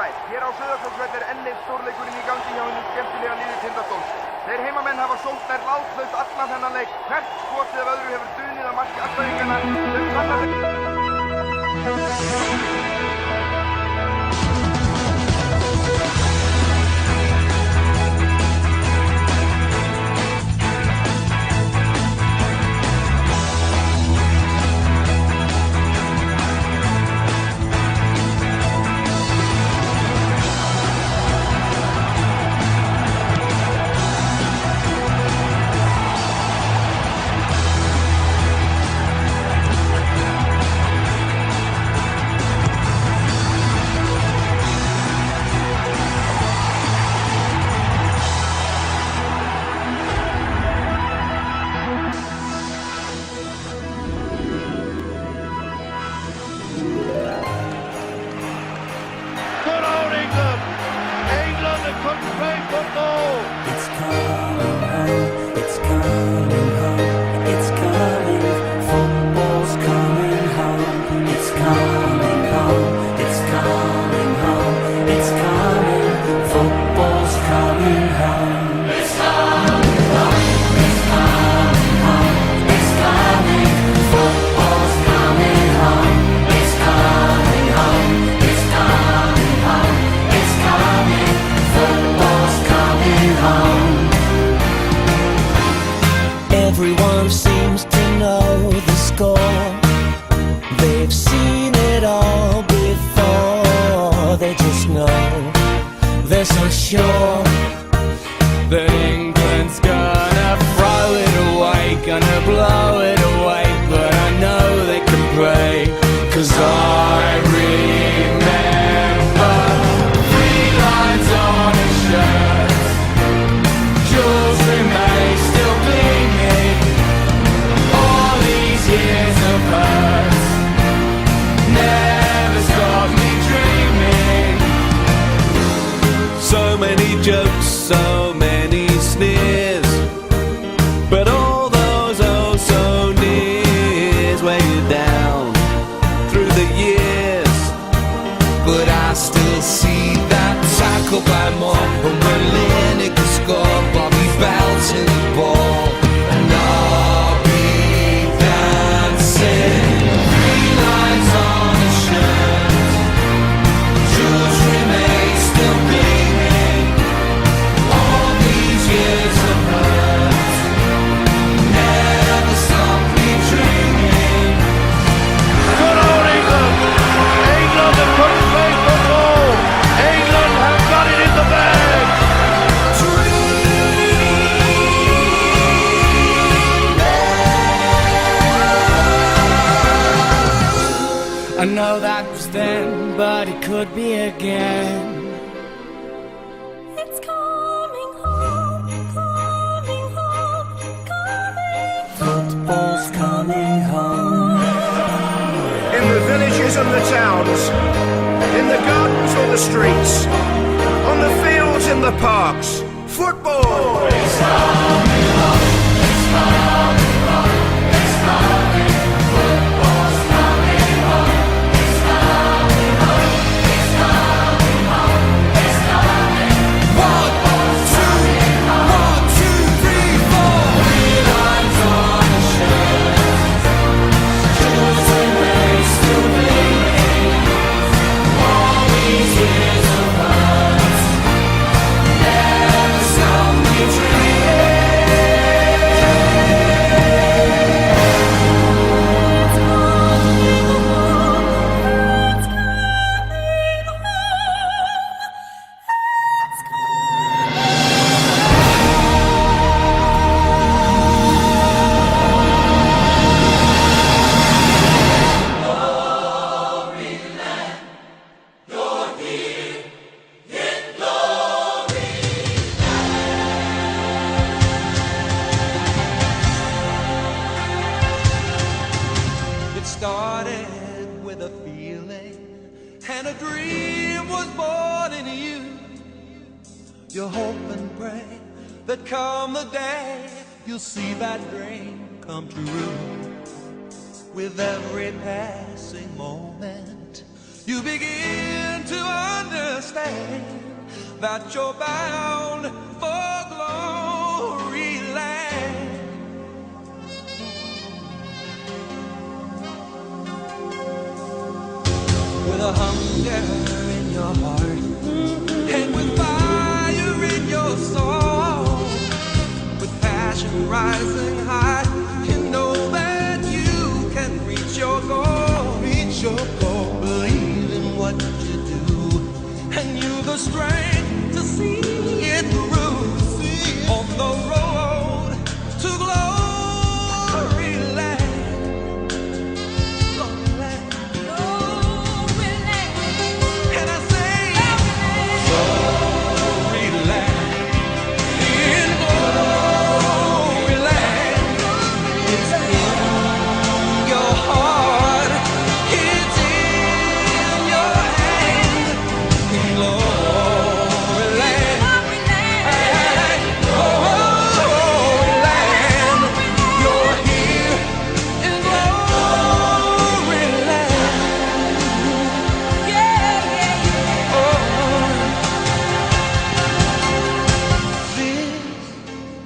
sæl. Hér á Sauðárkróksvelli enn einn stórleikurinn í gangi hjá hinu skemmtilega liði Tindastóls. Þeir heimamenn hafa sótt nær látlaust allan þennan leik. Hvert skotið af öðru hefur dunið að marki andstæðinganna sem It's coming home, it's coming home, it's coming, football's coming home, it's coming home, it's coming home, it's coming, football's coming home. It's coming home, it's coming home, it's coming, football's coming home, it's coming home, it's coming home, it's coming, football's coming home. Everyone seems to know the score. They've seen it all before. They just know, they're so sure that England's gonna throw it away, gonna blow it away. But I know they can pray, 'cause I remember 3 lines on a shirt. Jules remains still gleaming. All these years of hurt never stopped me dreaming. So many jokes, so many sneers, but all those oh so nears weigh you down through the years. But I still see that tackle by Moore, and when Lineker scored, Bobby belting the ball, and I'll be dancing. 3 lines on a shirt. Jules remains still gleaming. All these years of hurt never stopped me dreaming. Good old England! England have couldn't play football! England have got it in the bag! I know that was then, but it could be again. It's coming home, coming home, coming. Football's coming home. In the villages and the towns, in the gardens or the streets, on the fields in the parks, football! It's coming home, it's coming home, it's coming. Football's coming home, it's coming home, it's coming home, it's coming. 1, 2, 3, 4. 3 lines on a shirt. Jules remains still gleaming. All these years of hurt never stopped me dreaming. It started with a feeling, and a dream was born in you. You hope and pray that come the day you'll see that dream come true. With every passing moment, you begin to understand that you're bound for glory land. With a hunger in your heart and with fire in your soul, with passion rising high, you know that you can reach your goal. Reach your goal. Believe in what you do, and you've the strength to see it through. On the road to glory land. Glory land. And I say, glory land. In glory land. It's in your heart. It's in your hand. In glory land. Hey, glory land. You're here in glory land. This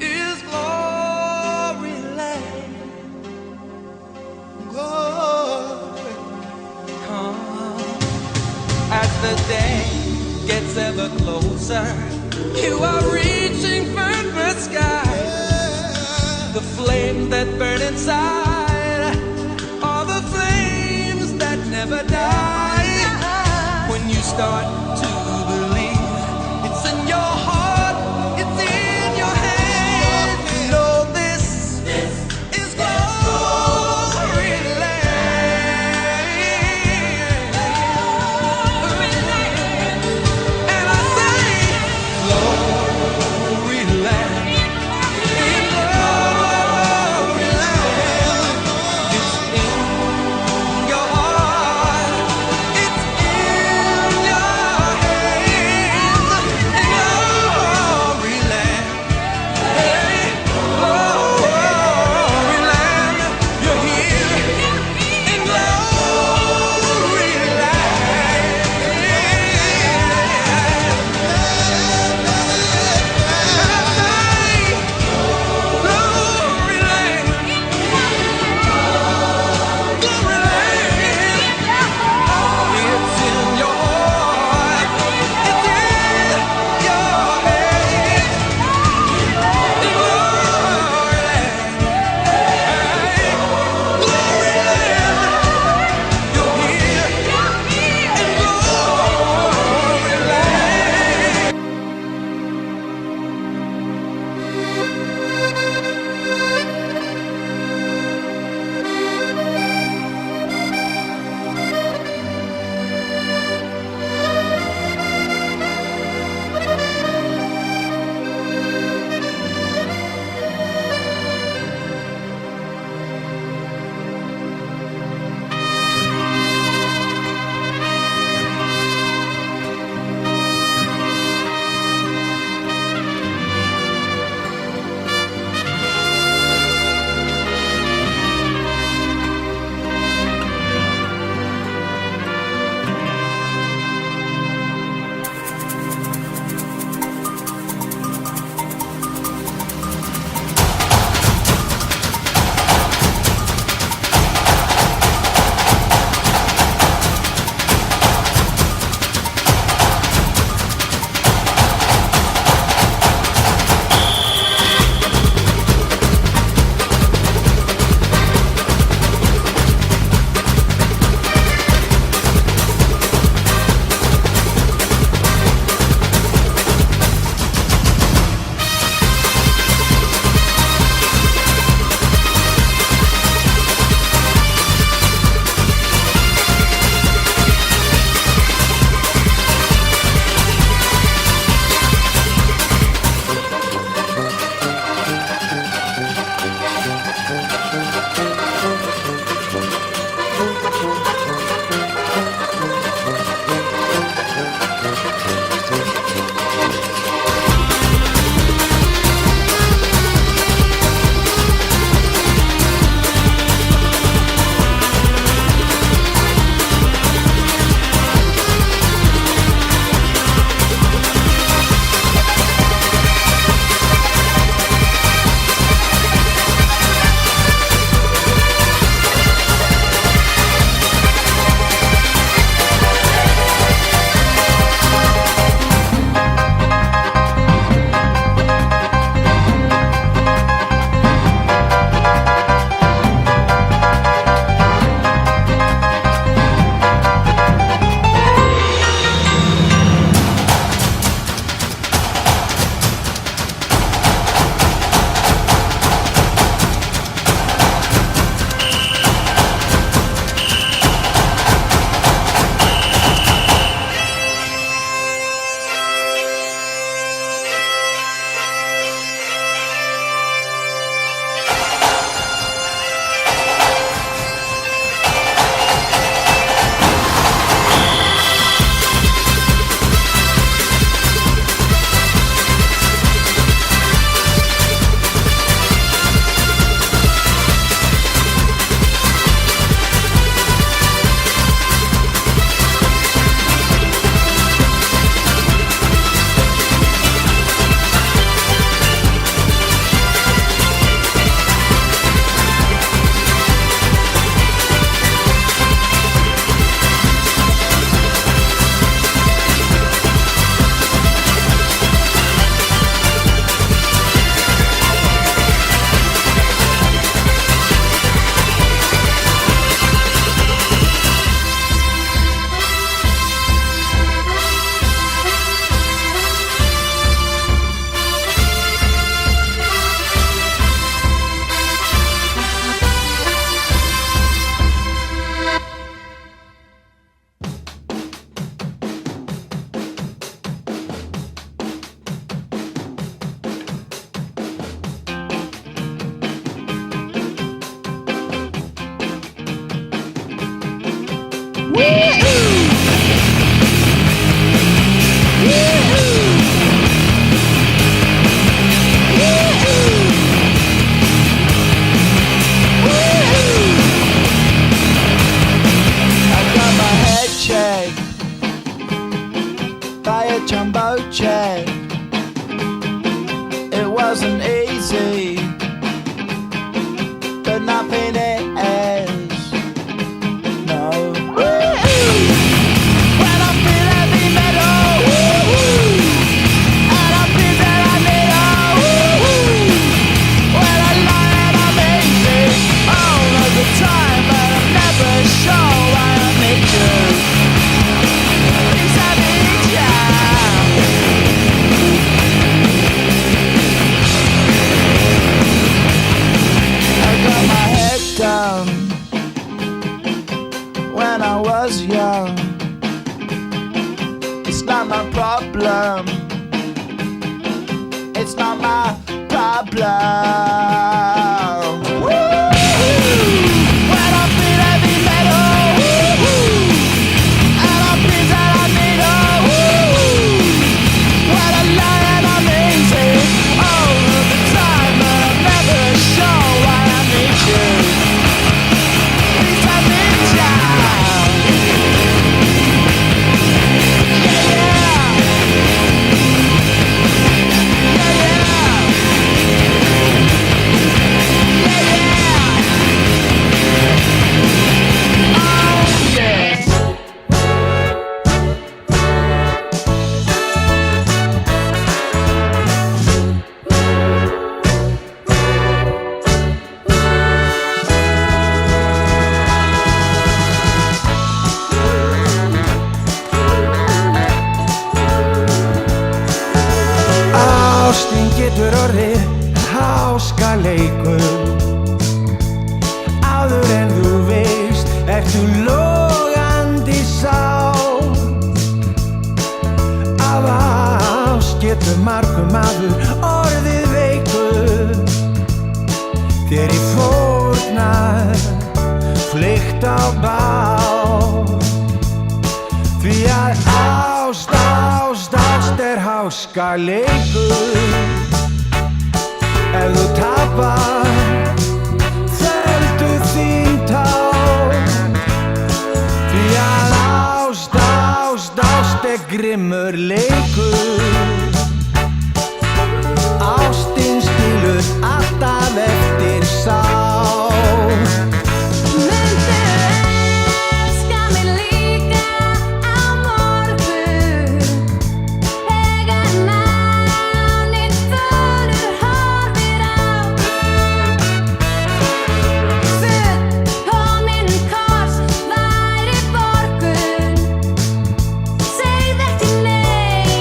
is glory land. Glory. As the day gets ever closer, you are reaching for the sky. The flames that burn inside are the flames that never die. When you start to believe, it's in your heart, it's in your hand. You know this is glory land. And I say, glory land. In glory land. It's in your heart. It's in your Jumbo jet. It wasn't easy, but nothing is. No. When I feel heavy metal, and I feel that I need when I lie and I'm easy all of the time, but I'm never sure why I need you. Please I need you. Got my head down when I was young. It's not my problem. It's not my problem. When I feel heavy metal, and I feel that I need when I lie and I'm easy all of the time, but I'm never sure why I need you. Please I need you. Yeah, yeah. Yeah, yeah. Yeah, yeah. Oh, yes. Ástin getur orðið háskaleikur. Áður en þú veist, ertu logandi sál. Af ást getur margur maður orðið veikur. Þegar í fórnar fleygt á bál. Því að ást er háskaleikur. Ef þú tapar, felldu þín tár. Því að ást er grimmur leikur. Ástin skilur alltaf eftir sár. Muntu elska mig líka á morgun þegar máninn þorur horfir á fullkominn koss væri borgun segð ekki nei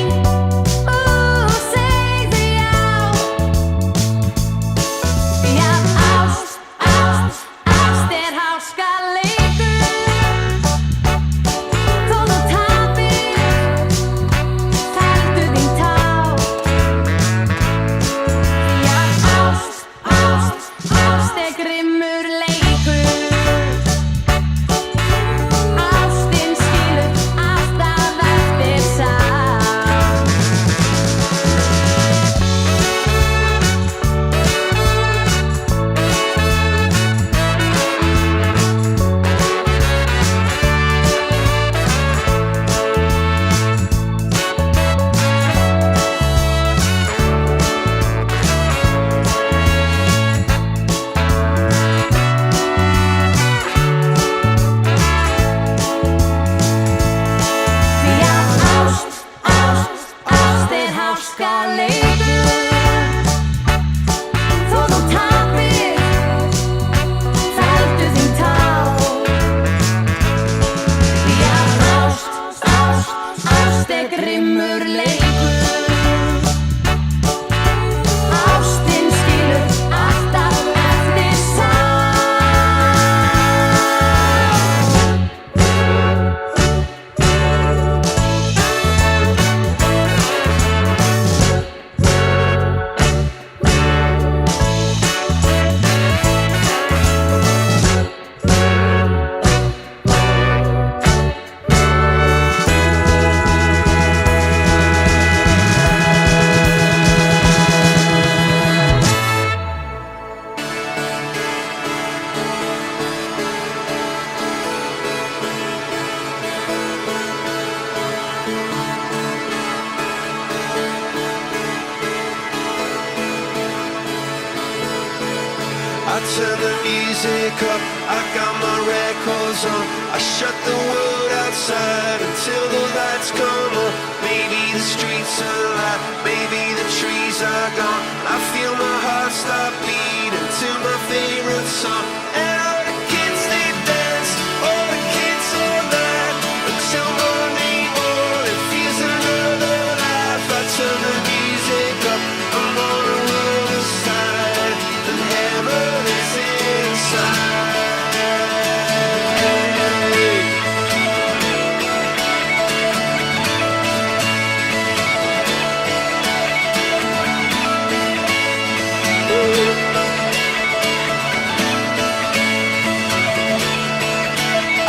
turn the music up, I got my records on. I shut the world outside until the lights come on. Maybe the streets are alive, maybe the trees are gone. I feel my heart stop beating to my favorite song. And all the kids they dance, all the kids all night until morning morning feels another life. I turn the music up, I'm on the other side, and heaven is inside.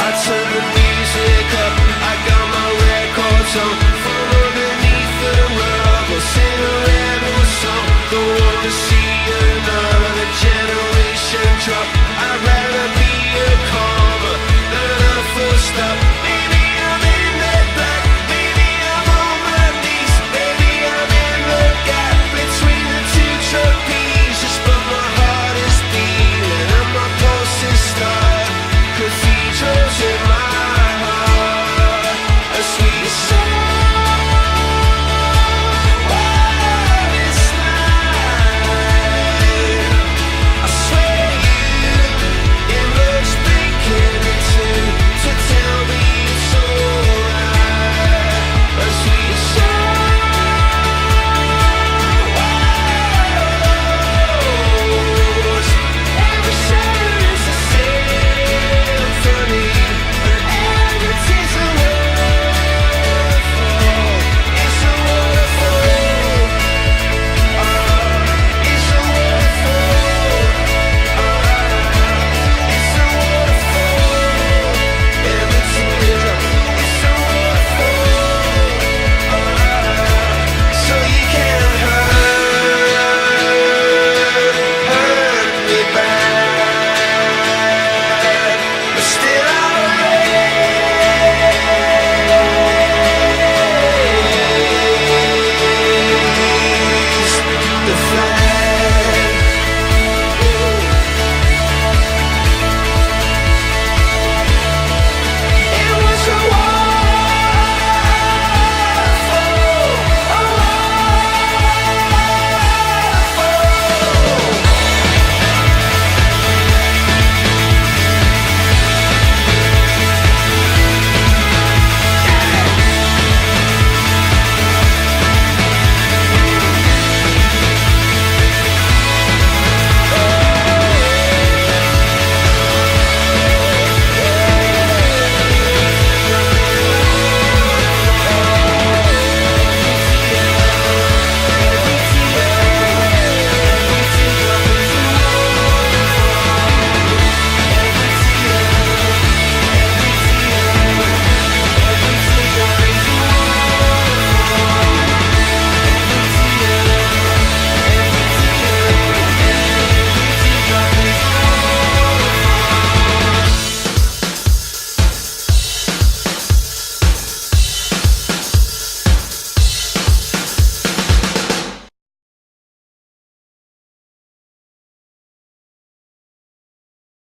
I turn the music up, I got my records on.